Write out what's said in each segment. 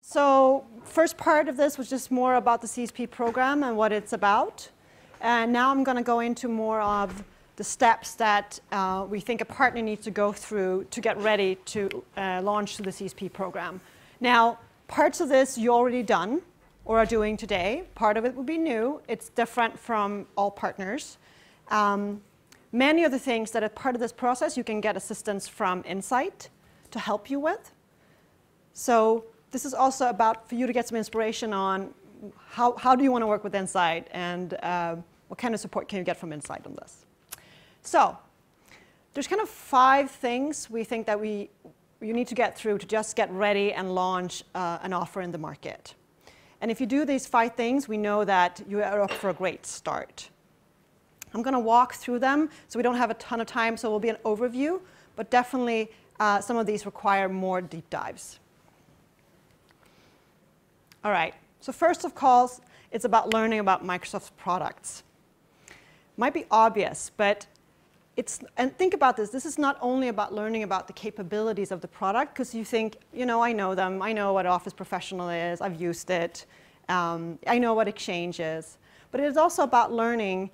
So first part of this was just more about the CSP program and what it's about. And now I'm going to go into more of the steps that we think a partner needs to go through to get ready to launch the CSP program. Now, parts of this you already done or are doing today. Part of it will be new. It's different from all partners. Many of the things that are part of this process, you can get assistance from Insight to help you with. So this is also about for you to get some inspiration on how do you want to work with Insight and what kind of support can you get from Insight on this. So there's kind of 5 things we think that you need to get through to just get ready and launch an offer in the market. And if you do these 5 things, we know that you are up for a great start. I'm going to walk through them, so we don't have a ton of time, so it will be an overview, but definitely some of these require more deep dives. All right, so first of all, it's about learning about Microsoft's products. Might be obvious, but and think about this. This is not only about learning about the capabilities of the product, because you think, you know, I know them. I know what Office Professional is. I've used it. I know what Exchange is. But it is also about learning,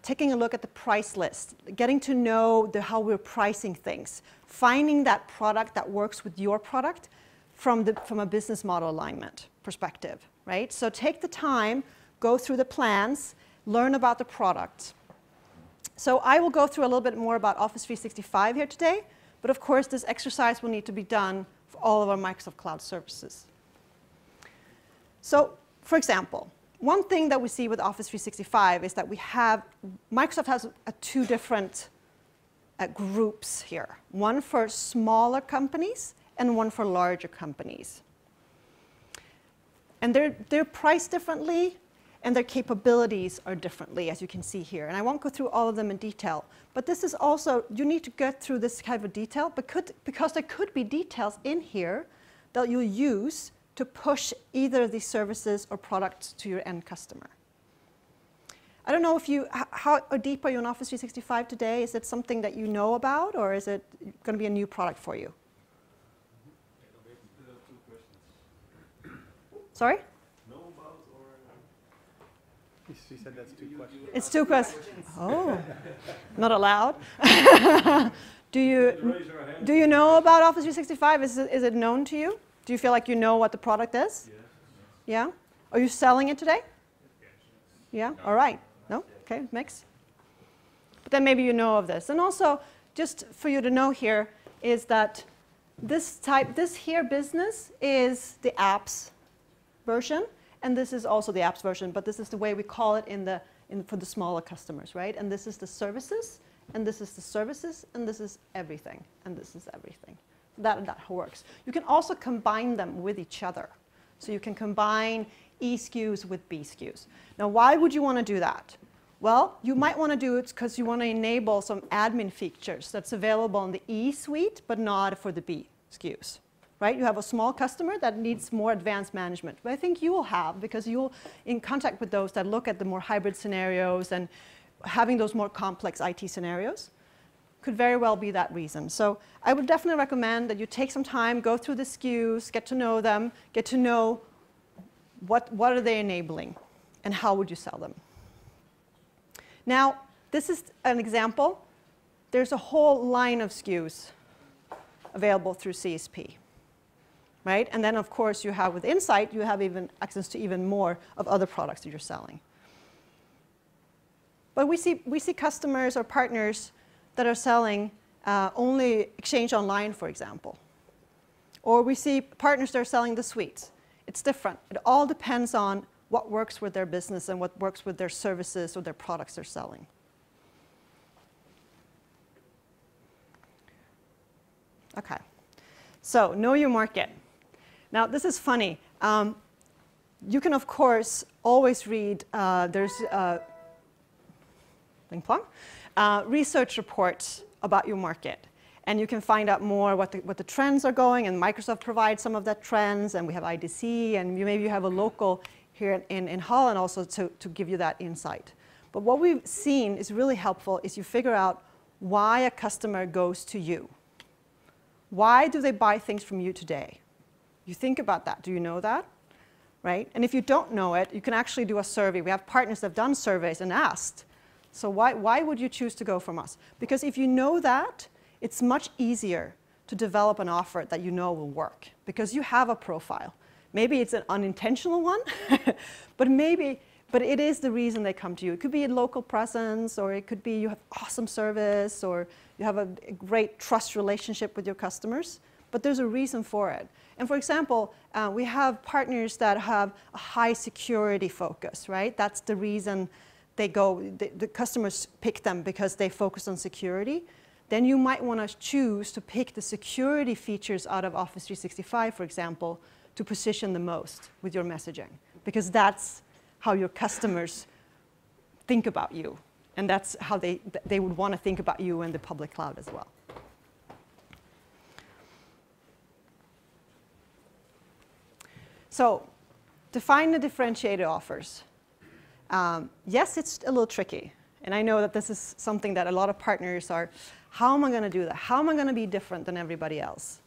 taking a look at the price list, getting to know how we're pricing things, finding that product that works with your product from a business model alignment perspective, right? So take the time, go through the plans, learn about the product. So I will go through a little bit more about Office 365 here today, but of course this exercise will need to be done for all of our Microsoft Cloud services. So for example, one thing that we see with Office 365 is that Microsoft has 2 different groups here. One for smaller companies and one for larger companies. And they're priced differently, and their capabilities are differently, as you can see here. And I won't go through all of them in detail. But this is also, you need to get through this kind of detail because there could be details in here that you'll use to push either of these services or products to your end customer. I don't know if how deep are you in Office 365 today? Is it something that you know about, or is it going to be a new product for you? Sorry? Know about or? She said that's 2 questions. It's 2 questions. Oh, not allowed. Do you know about Office 365? Is it known to you? Do you feel like you know what the product is? Yes. Yeah? Are you selling it today? Yeah? All right. No? Okay, mix. But then maybe you know of this. And also, just for you to know here, is that this here business is the apps version, and this is also the apps version, but this is the way we call it for the smaller customers, right? And this is the services, and this is the services, and this is everything, and this is everything. That works. You can also combine them with each other. So you can combine E SKUs with B SKUs. Now, why would you want to do that? Well, you might want to do it because you want to enable some admin features that's available in the E suite, but not for the B SKUs. Right? You have a small customer that needs more advanced management. But I think you will have, because you're in contact with those that look at the more hybrid scenarios and having those more complex IT scenarios. Could very well be that reason. So I would definitely recommend that you take some time, go through the SKUs, get to know them, get to know what are they enabling and how would you sell them. Now, this is an example. There's a whole line of SKUs available through CSP. Right? And then, of course, you have with Insight, you have even access to even more of other products that you're selling. But we see customers or partners that are selling only Exchange Online, for example. Or we see partners that are selling the suites. It's different. It all depends on what works with their business and what works with their services or their products they're selling. Okay. So know your market. Now, this is funny. You can, of course, always read, there's research reports about your market. And you can find out more what the trends are going, and Microsoft provides some of that trends, and we have IDC, and maybe you have a local here in Holland also to give you that insight. But what we've seen is really helpful is you figure out why a customer goes to you. Why do they buy things from you today? You think about that. Do you know that? Right? And if you don't know it, you can actually do a survey. We have partners that have done surveys and asked, so why would you choose to go from us? Because if you know that, it's much easier to develop an offer that you know will work because you have a profile. Maybe it's an unintentional one, but it is the reason they come to you. It could be a local presence, or it could be you have awesome service, or you have a great trust relationship with your customers, but there's a reason for it. And for example, we have partners that have a high security focus, right? That's the reason they go, the customers pick them because they focus on security. Then you might want to choose to pick the security features out of Office 365, for example, to position the most with your messaging, because that's how your customers think about you, and that's how they would want to think about you in the public cloud as well. So, define the differentiated offers. Yes, it's a little tricky, and I know that this is something that a lot of partners are, how am I going to do that? How am I going to be different than everybody else?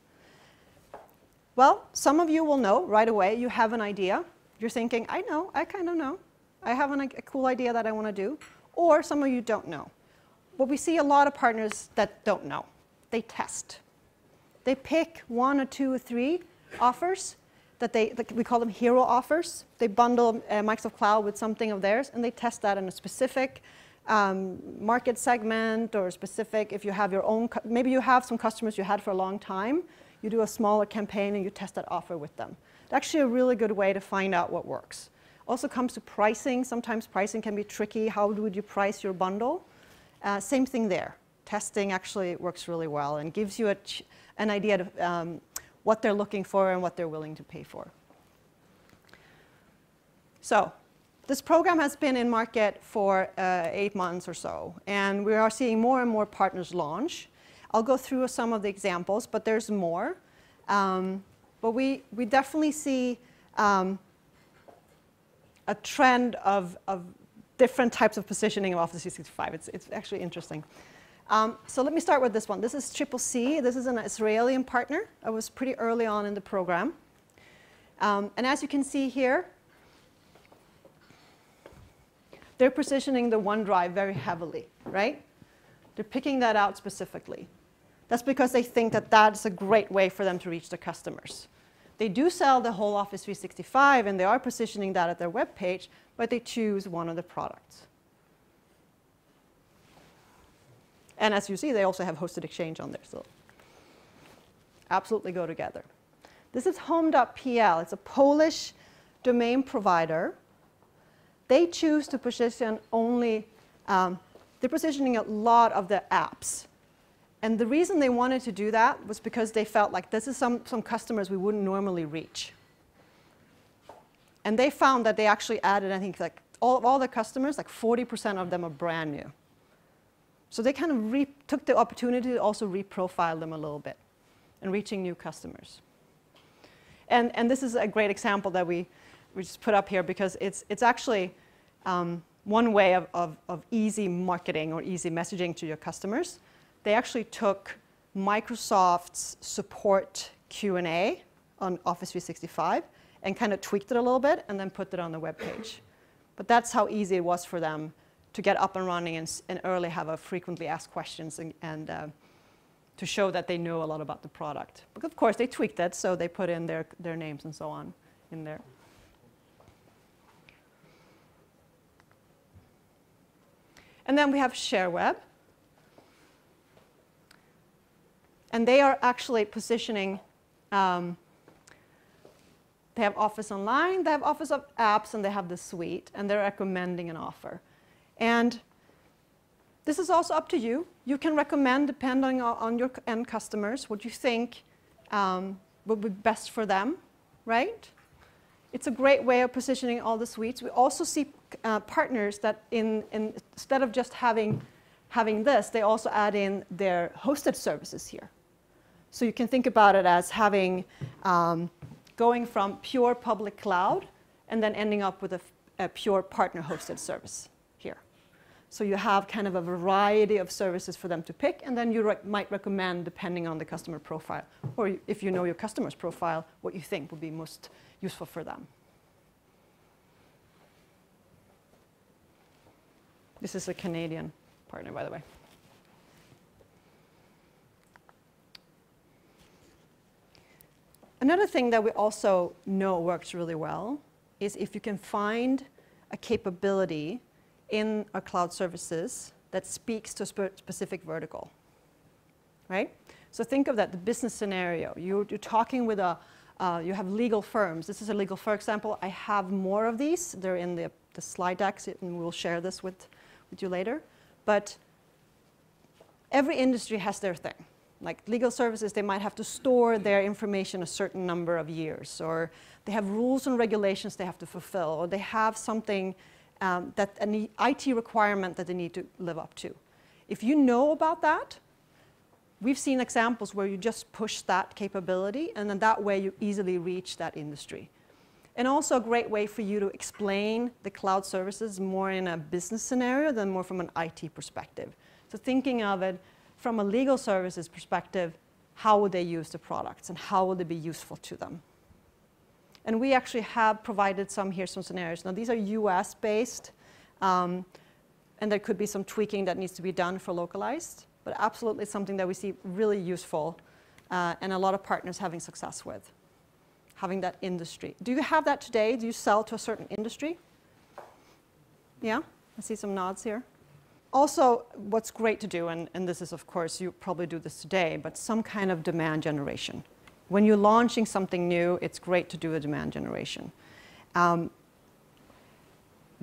Well, some of you will know right away. You have an idea. You're thinking, I know, I kind of know. I have a cool idea that I want to do. Or some of you don't know. But we see a lot of partners that don't know. They test. They pick 1 or 2 or 3 offers that we call them hero offers. They bundle Microsoft Cloud with something of theirs, and they test that in a specific market segment, or specific, if you have your own, maybe you have some customers you had for a long time, you do a smaller campaign and you test that offer with them. It's actually a really good way to find out what works. Also comes to pricing. Sometimes pricing can be tricky. How would you price your bundle? Same thing there. Testing actually works really well and gives you an idea of what they're looking for and what they're willing to pay for. So this program has been in market for 8 months or so, and we are seeing more and more partners launch. I'll go through some of the examples, but there's more. But we definitely see a trend of different types of positioning of Office 365. It's actually interesting. So let me start with this one. This is CCC. This is an Israeli partner. I was pretty early on in the program. And as you can see here, they're positioning the OneDrive very heavily, right? They're picking that out specifically. That's because they think that that's a great way for them to reach their customers. They do sell the whole Office 365, and they are positioning that at their web page, but they choose one of the products. And as you see, they also have hosted Exchange on there, so absolutely go together. This is home.pl. It's a Polish domain provider. They choose to position only, they're positioning a lot of the apps. And the reason they wanted to do that was because they felt like this is some customers we wouldn't normally reach. And they found that they actually added, I think, like all the customers, like 40% of them are brand new. So they kind of took the opportunity to also reprofile them a little bit and reaching new customers. And this is a great example that we just put up here because it's actually one way of easy marketing or easy messaging to your customers. They actually took Microsoft's support Q&A on Office 365 and kind of tweaked it a little bit and then put it on the web page. But that's how easy it was for them to get up and running and early have a frequently asked questions and to show that they know a lot about the product. But of course, they tweaked it, so they put in their names and so on in there. And then we have ShareWeb. And they are actually positioning, they have Office Online, they have Office of Apps, and they have the suite, and they're recommending an offer. And this is also up to you. You can recommend, depending on your end customers, what you think would be best for them, right? It's a great way of positioning all the suites. We also see partners that instead of just having this, they also add in their hosted services here. So you can think about it as having, going from pure public cloud and then ending up with a pure partner hosted service here. So you have kind of a variety of services for them to pick, and then you might recommend, depending on the customer profile, or if you know your customer's profile, what you think would be most useful for them. This is a Canadian partner, by the way. Another thing that we also know works really well is if you can find a capability in our cloud services that speaks to a specific vertical, right? So think of that, the business scenario. You're talking with you have legal firms. This is a legal firm example. I have more of these. They're in the slide decks, and we'll share this with you later. But every industry has their thing. Like legal services, they might have to store their information a certain number of years, or they have rules and regulations they have to fulfill, or they have something an IT requirement that they need to live up to. If you know about that, we've seen examples where you just push that capability, and then that way you easily reach that industry. And also a great way for you to explain the cloud services more in a business scenario than more from an IT perspective. So thinking of it from a legal services perspective, how would they use the products and how would they be useful to them? And we actually have provided some scenarios. Now these are US based, and there could be some tweaking that needs to be done for localized, but absolutely something that we see really useful and a lot of partners having success with, having that industry. Do you have that today? Do you sell to a certain industry? Yeah, I see some nods here. Also, what's great to do, and this is, of course, you probably do this today, but some kind of demand generation. When you're launching something new, it's great to do a demand generation.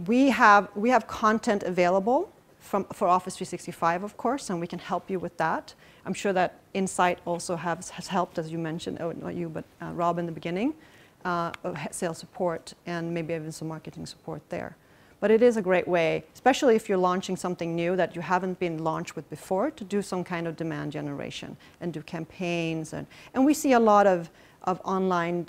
We have content available for Office 365, of course, and we can help you with that. I'm sure that Insight also has helped, as you mentioned, not you, but Rob in the beginning, sales support and maybe even some marketing support there. But it is a great way, especially if you're launching something new that you haven't been launched with before, to do some kind of demand generation and do campaigns. And we see a lot of online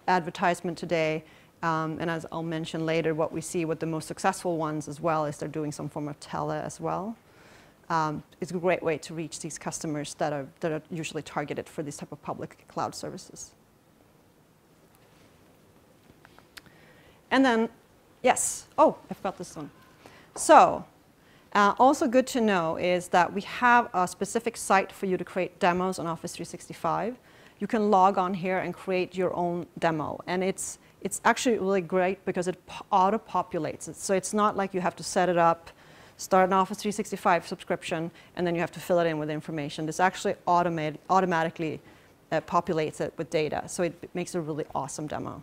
advertisement today. And as I'll mention later, what we see with the most successful ones as well is they're doing some form of tele as well. It's a great way to reach these customers that are usually targeted for these type of public cloud services. And then, yes, oh, I forgot this one. So, also good to know is that we have a specific site for you to create demos on Office 365. You can log on here and create your own demo. And it's actually really great because it auto-populates it. So it's not like you have to set it up, start an Office 365 subscription, and then you have to fill it in with information. This actually automatically populates it with data. So it makes a really awesome demo.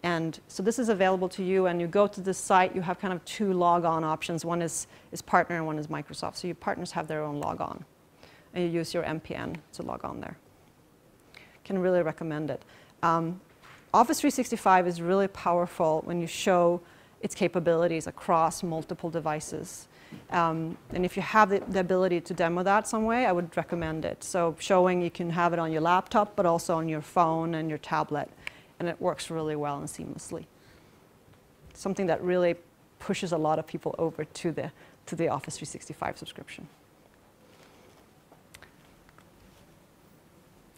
And so this is available to you, and you go to this site, you have kind of two log-on options. One is partner and one is Microsoft. So your partners have their own log-on, and you use your MPN to log on there. Can really recommend it. Office 365 is really powerful when you show its capabilities across multiple devices. And if you have the ability to demo that some way, I would recommend it. So showing you can have it on your laptop, but also on your phone and your tablet. And it works really well and seamlessly. Something that really pushes a lot of people over to the Office 365 subscription.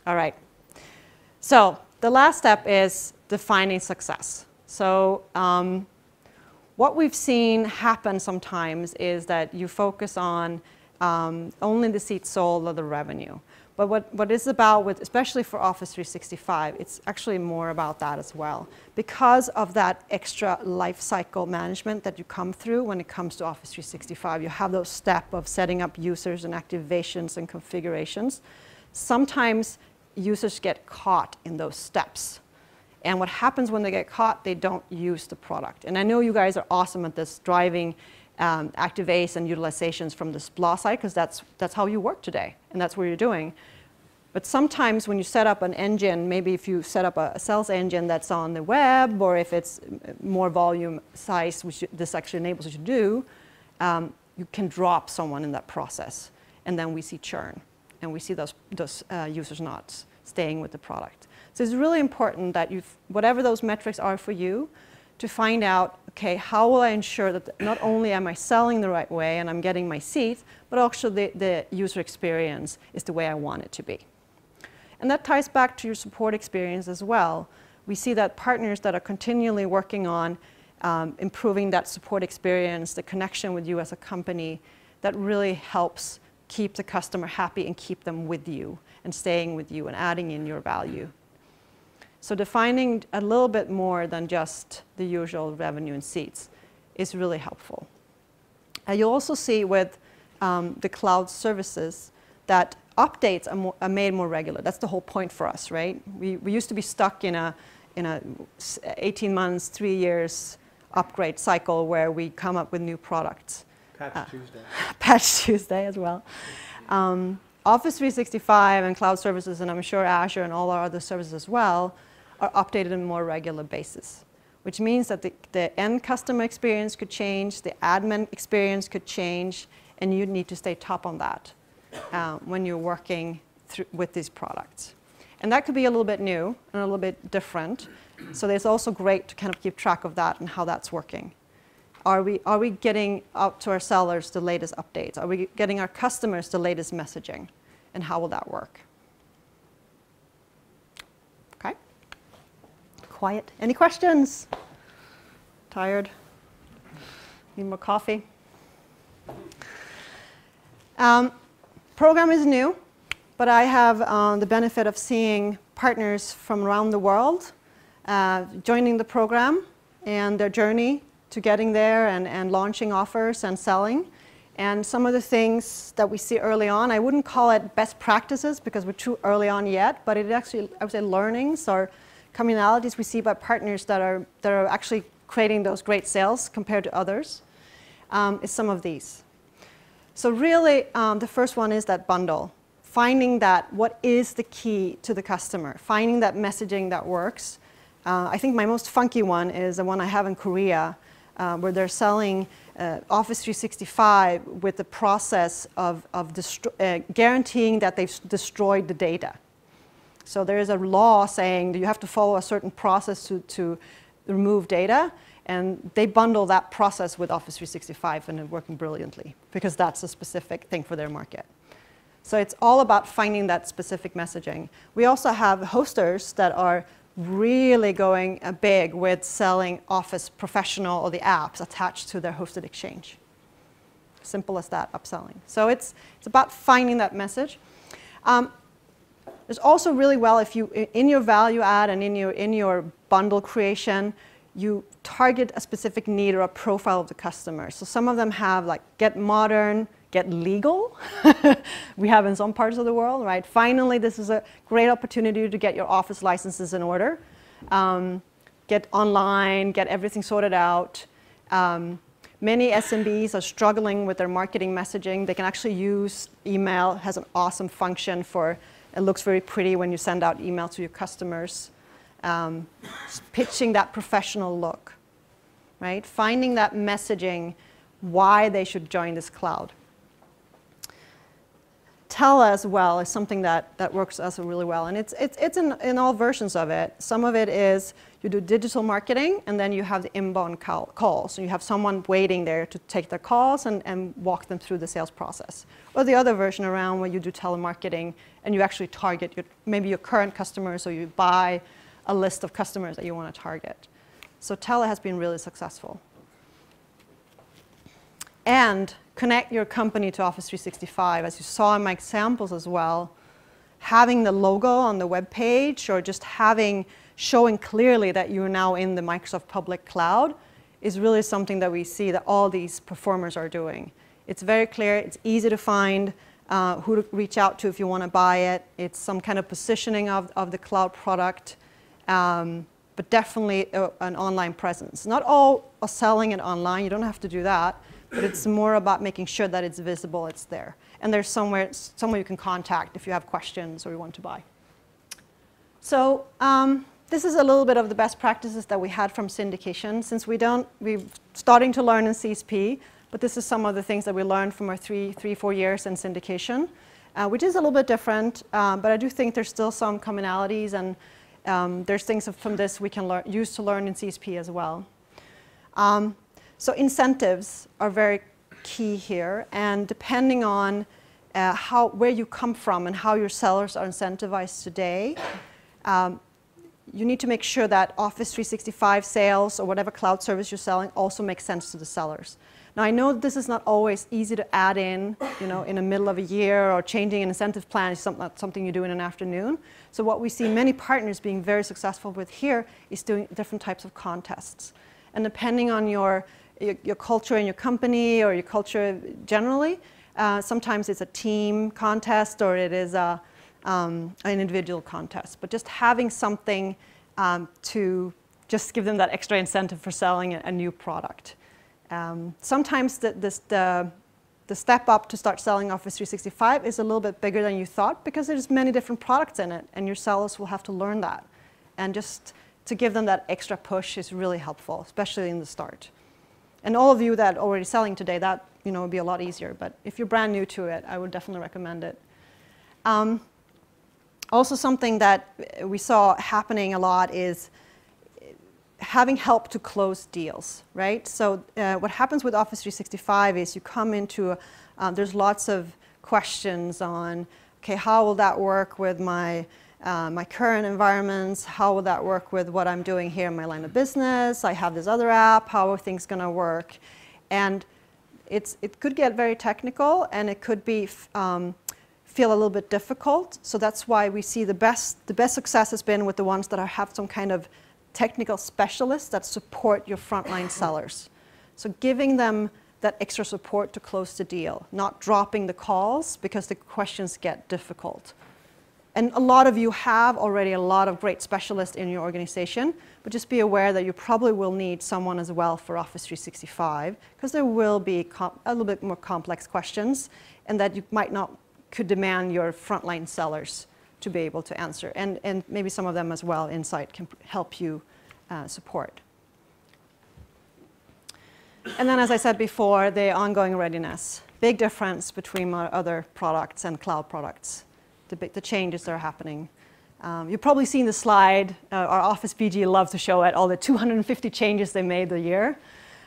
All right. So the last step is defining success. So what we've seen happen sometimes is that you focus on only the seats sold or the revenue. But what it's about, especially for Office 365, it's actually more about that as well. Because of that extra life cycle management that you come through when it comes to Office 365, you have those steps of setting up users and activations and configurations. Sometimes users get caught in those steps. And what happens when they get caught, they don't use the product. And I know you guys are awesome at this, driving activates and utilizations from the SPLA side, because that's how you work today, and that's what you're doing. But sometimes when you set up an engine, maybe if you set up a sales engine that's on the web, or if it's more volume size, which this actually enables you to do, you can drop someone in that process. And then we see churn, and we see those users not staying with the product. So it's really important that whatever those metrics are for you, to find out okay, how will I ensure that not only am I selling the right way and I'm getting my seats, but also the user experience is the way I want it to be. And that ties back to your support experience as well. We see that partners that are continually working on improving that support experience, the connection with you as a company, that really helps keep the customer happy and keep them with you and staying with you and adding in your value. So defining a little bit more than just the usual revenue and seats is really helpful. You'll also see with the cloud services that updates are made more regular. That's the whole point for us, right? We used to be stuck in a 18 months, 3 years upgrade cycle where we come up with new products. Patch Tuesday. Patch Tuesday as well. Office 365 and cloud services, and I'm sure Azure and all our other services as well, are updated on a more regular basis, which means that the end customer experience could change, the admin experience could change, and you need to stay top on that when you're working with these products. And that could be a little bit new and a little bit different. So it's also great to kind of keep track of that and how that's working. Are we getting out to our sellers the latest updates? Are we getting our customers the latest messaging? And how will that work? Okay. Quiet. Any questions? Tired? Need more coffee? Program is new, but I have the benefit of seeing partners from around the world joining the program and their journey to getting there and launching offers and selling. And some of the things that we see early on, I wouldn't call it best practices because we're too early on yet, but it actually, I would say, learnings or commonalities we see by partners that are actually creating those great sales compared to others, is some of these. So really, the first one is that bundle. Finding that what is the key to the customer, finding that messaging that works. I think my most funky one is the one I have in Korea, where they're selling Office 365 with the process of guaranteeing that they've destroyed the data. So there is a law saying that you have to follow a certain process to remove data, and they bundle that process with Office 365 and it's working brilliantly because that's a specific thing for their market. So it's all about finding that specific messaging. We also have hosters that are really going big with selling Office Professional or the apps attached to their hosted exchange. Simple as that, upselling. So it's about finding that message. It's also really well if you, in your value add and in your bundle creation, you target a specific need or a profile of the customer. So some of them have like get modern, get legal. We have in some parts of the world, right? Finally, this is a great opportunity to get your office licenses in order. Get online, get everything sorted out. Many SMBs are struggling with their marketing messaging. They can actually use email. It has an awesome function for, it looks very pretty when you send out email to your customers. Pitching that professional look, right? Finding that messaging, why they should join this cloud. Tell as well is something that works also really well, and it's in all versions of it. Some of it is you do digital marketing, and then you have the inbound calls. So you have someone waiting there to take their calls and walk them through the sales process. Or the other version around where you do telemarketing, and you actually target maybe your current customers, or you buy a list of customers that you want to target. So tele has been really successful. And connect your company to Office 365, as you saw in my examples as well. Having the logo on the web page or just showing clearly that you're now in the Microsoft public cloud is really something that we see that all these performers are doing. It's very clear, it's easy to find who to reach out to if you want to buy it. It's some kind of positioning of the cloud product, but definitely an online presence. Not all are selling it online, you don't have to do that. But it's more about making sure that it's visible, it's there. And there's somewhere you can contact if you have questions or you want to buy. So this is a little bit of the best practices that we had from syndication. Since we're starting to learn in CSP, but this is some of the things that we learned from our 4 years in syndication, which is a little bit different, but I do think there's still some commonalities, and there's things from this we can use to learn in CSP as well. So incentives are very key here, and depending on where you come from and how your sellers are incentivized today, you need to make sure that Office 365 sales or whatever cloud service you're selling also makes sense to the sellers. Now I know this is not always easy to add in, in the middle of a year, or changing an incentive plan is not something you do in an afternoon. So what we see many partners being very successful with here is doing different types of contests. And depending on your culture in your company or your culture generally, sometimes it's a team contest or it is an individual contest. But just having something to just give them that extra incentive for selling a new product. Sometimes the step up to start selling Office 365 is a little bit bigger than you thought, because there's many different products in it, and your sellers will have to learn that. And just to give them that extra push is really helpful, especially in the start. And all of you that are already selling today, that would be a lot easier. But if you're brand new to it, I would definitely recommend it. Also, something that we saw happening a lot is having help to close deals, right? So what happens with Office 365 is you come into, there's lots of questions on, okay, how will that work with my current environments? How will that work with what I'm doing here in my line of business? I have this other app, how are things gonna work? And it could get very technical, and it could be feel a little bit difficult. So that's why we see the best success has been with the ones that have some kind of technical specialists that support your frontline sellers. So giving them that extra support to close the deal, not dropping the calls because the questions get difficult. And a lot of you have already a lot of great specialists in your organization, but just be aware that you probably will need someone as well for Office 365, because there will be a little bit more complex questions, and that you could demand your frontline sellers to be able to answer. And maybe some of them as well, Insight can help you support. And then, as I said before, the ongoing readiness. Big difference between our other products and cloud products. The changes that are happening. You've probably seen the slide. Our Office BG loves to show it, all the 250 changes they made a year.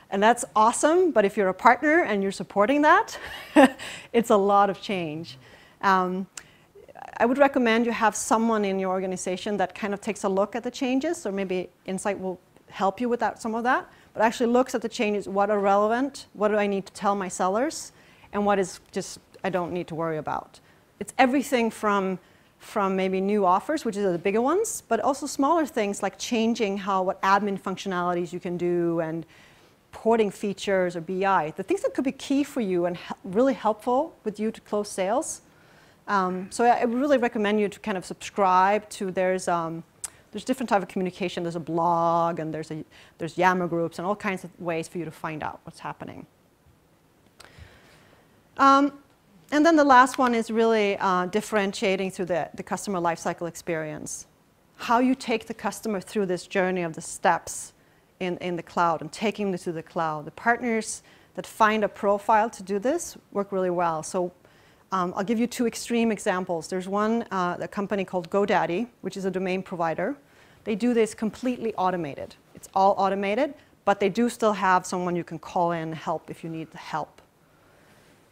And that's awesome, but if you're a partner and you're supporting that, it's a lot of change. I would recommend you have someone in your organization that kind of takes a look at the changes, or maybe Insight will help you with some of that, but actually looks at the changes, what are relevant, what do I need to tell my sellers, and what is just I don't need to worry about. It's everything from maybe new offers, which are the bigger ones, but also smaller things like changing what admin functionalities you can do, and porting features or BI, the things that could be key for you and really helpful with you to close sales. So I would really recommend you to kind of subscribe to, there's different type of communication. There's a blog, and there's Yammer groups, and all kinds of ways for you to find out what's happening. And then the last one is really differentiating through the customer lifecycle experience. How you take the customer through this journey of the steps in the cloud and taking them to the cloud. The partners that find a profile to do this work really well. So I'll give you two extreme examples. There's one, a company called GoDaddy, which is a domain provider. They do this completely automated. It's all automated, but they do still have someone you can call in and help if you need the help.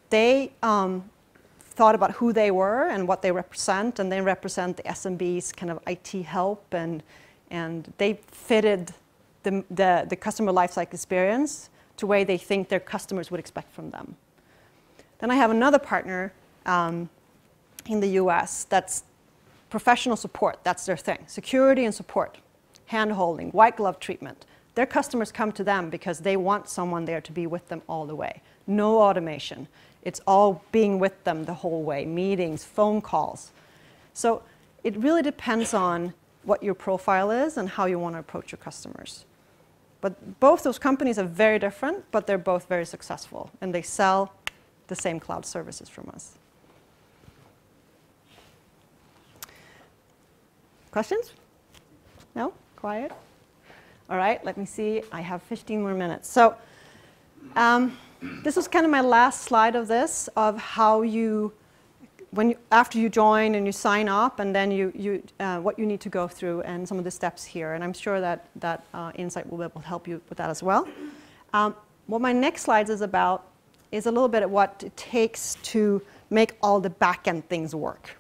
They thought about who they were and what they represent, and they represent the SMB's kind of IT help, and they fitted the customer lifecycle experience to the way they think their customers would expect from them. Then I have another partner in the US that's professional support. That's their thing. Security and support, hand-holding, white glove treatment. Their customers come to them because they want someone there to be with them all the way. No automation. It's all being with them the whole way, meetings, phone calls. So it really depends on what your profile is and how you want to approach your customers. But both those companies are very different, but they're both very successful, and they sell the same cloud services from us. Questions? No? Quiet? All right, let me see. I have 15 more minutes. So this is kind of my last slide of this, of how you, after you join and you sign up, and then what you need to go through and some of the steps here. And I'm sure that Insight will be able to help you with that as well. What my next slide is about is a little bit of what it takes to make all the back-end things work.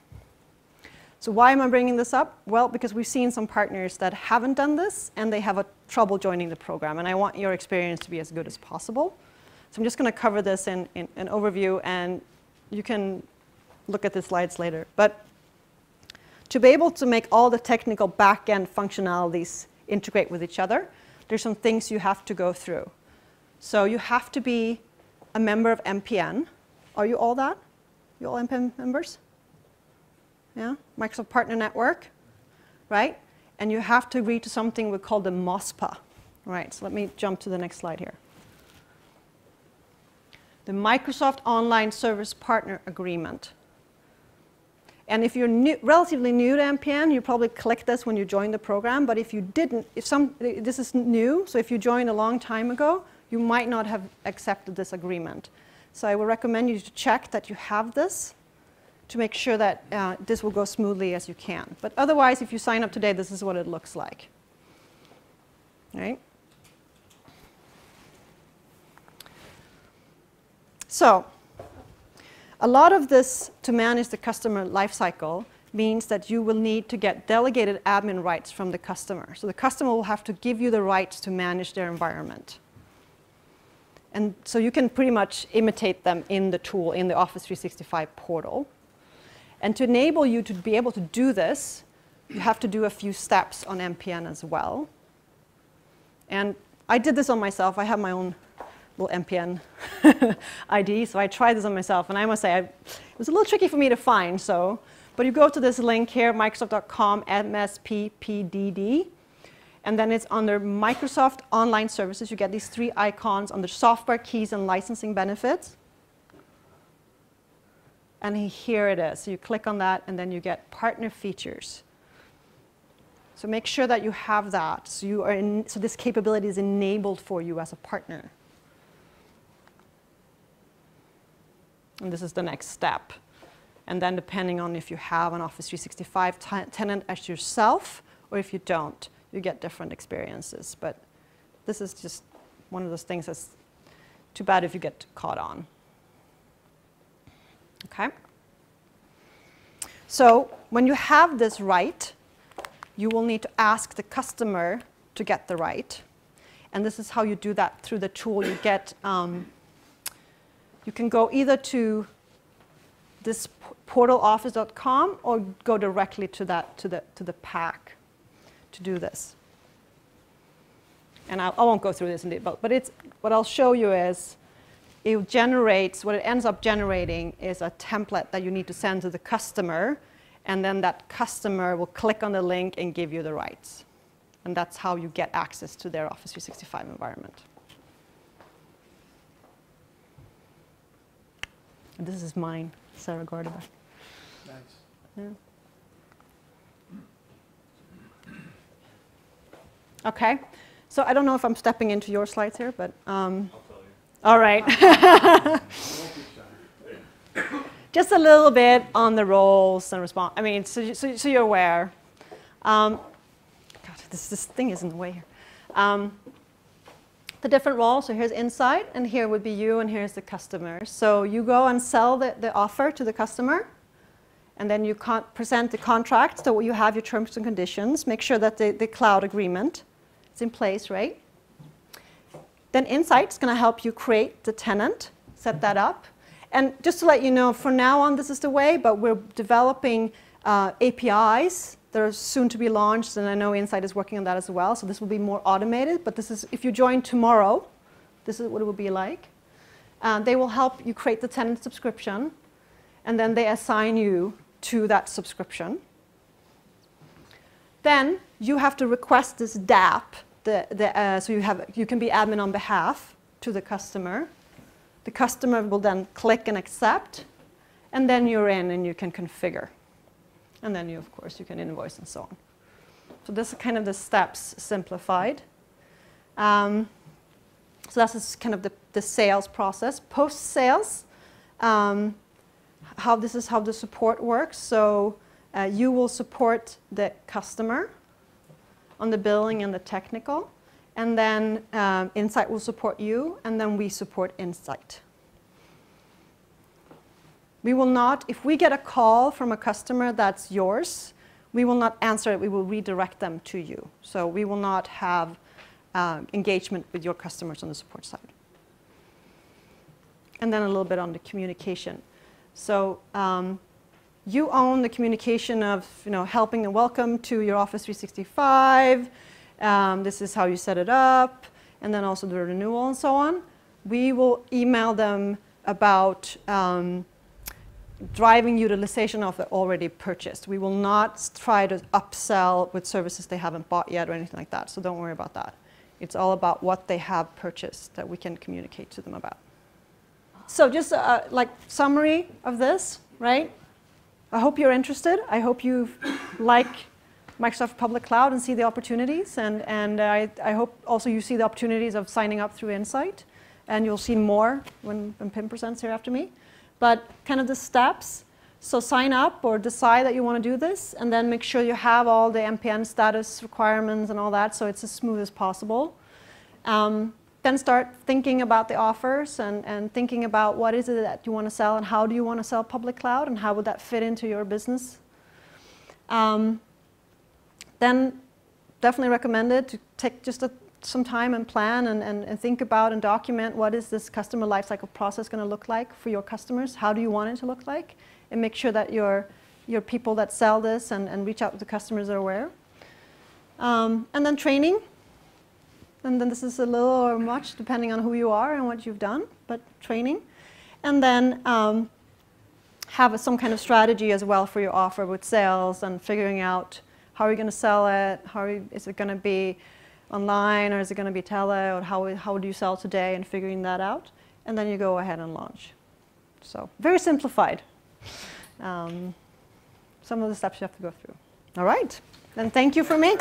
So why am I bringing this up? Well, because we've seen some partners that haven't done this, and they have a trouble joining the program, and I want your experience to be as good as possible. So I'm just going to cover this in an overview, and you can look at the slides later. But to be able to make all the technical back-end functionalities integrate with each other, there's some things you have to go through. So you have to be a member of MPN. Are you all that? You all MPN members? Yeah, Microsoft Partner Network, right? And you have to agree to something we call the MOSPA. Right, so let me jump to the next slide here. The Microsoft Online Service Partner Agreement. And if you're relatively new to MPN, you probably click this when you join the program. But if you didn't, this is new, so if you joined a long time ago, you might not have accepted this agreement. So I would recommend you to check that you have this to make sure that this will go smoothly as you can. But otherwise, if you sign up today, this is what it looks like. Right? So a lot of this to manage the customer lifecycle means that you will need to get delegated admin rights from the customer. So the customer will have to give you the rights to manage their environment. And so you can pretty much imitate them in the tool, in the Office 365 portal. And to enable you to be able to do this, you have to do a few steps on MPN as well. And I did this on myself. I have my own little MPN ID, so I tried this on myself. And I must say, it was a little tricky for me to find. But you go to this link here, Microsoft.com, MSP PDD. And then it's under Microsoft Online Services. You get these three icons under Software, Keys, and Licensing Benefits. And here it is. So you click on that, and then you get Partner Features. So make sure that you have that. So this capability is enabled for you as a partner. And this is the next step. And then depending on if you have an Office 365 tenant as yourself, or if you don't, you get different experiences. But this is just one of those things that's too bad if you get caught on. Okay? So when you have this right, you will need to ask the customer to get the right. And this is how you do that through the tool. You get, you can go either to this portaloffice.com or go directly to the pack to do this. And I won't go through this in detail, but what I'll show you is it generates, what it ends up generating is a template that you need to send to the customer, and then that customer will click on the link and give you the rights. And that's how you get access to their Office 365 environment. And this is mine, Sara Gardeback. Nice. Yeah. Okay, so I don't know if I'm stepping into your slides here, but I'll tell you. all right. Just a little bit on the roles and response. I mean, so you're aware. God, this thing is in the way here. The different roles. So here's inside, and here would be you, and here's the customer. So you go and sell the offer to the customer, and then you present the contract. So you have your terms and conditions. Make sure that the cloud agreement is in place, right? Then Insight's going to help you create the tenant, set that up. And just to let you know, from now on, this is the way, but we're developing APIs that are soon to be launched, and I know Insight is working on that as well, so this will be more automated, but this is, if you join tomorrow, this is what it will be like. They will help you create the tenant subscription, and then they assign you to that subscription. Then you have to request this DAP, so you can be admin on behalf to the customer. The customer will then click and accept, and then you're in and you can configure. And then of course, you can invoice and so on. So this is kind of the steps simplified. So that's kind of the sales process. Post-sales, this is how the support works. So you will support the customer on the billing and the technical. and then Insight will support you, and then we support Insight. We will not, if we get a call from a customer that's yours, we will not answer it, we will redirect them to you. So we will not have engagement with your customers on the support side. And then a little bit on the communication. So you own the communication of helping them welcome to your Office 365. This is how you set it up, and then also the renewal and so on. We will email them about driving utilization of the already purchased. We will not try to upsell with services they haven't bought yet or anything like that, so don't worry about that. It's all about what they have purchased that we can communicate to them about. So just like summary of this, right? I hope you're interested. I hope you like Microsoft Public Cloud and see the opportunities, and I hope also you see the opportunities of signing up through Insight, and you'll see more when Pim presents here after me. But kind of the steps, so sign up or decide that you want to do this, and then make sure you have all the MPN status requirements and all that so it's as smooth as possible. Then start thinking about the offers and thinking about what is it that you want to sell and how do you want to sell public cloud and how would that fit into your business. Then definitely recommended to take just some time and plan and think about and document what is this customer lifecycle process going to look like for your customers. How do you want it to look like? And make sure that your people that sell this and reach out to the customers are aware. And then training. And then this is a little or much depending on who you are and what you've done, but training. And then have some kind of strategy as well for your offer with sales and figuring out how are you going to sell it, is it going to be online or is it going to be tele, or how do you sell today, and figuring that out. And then you go ahead and launch. So very simplified. Some of the steps you have to go through. All right, then thank you for me.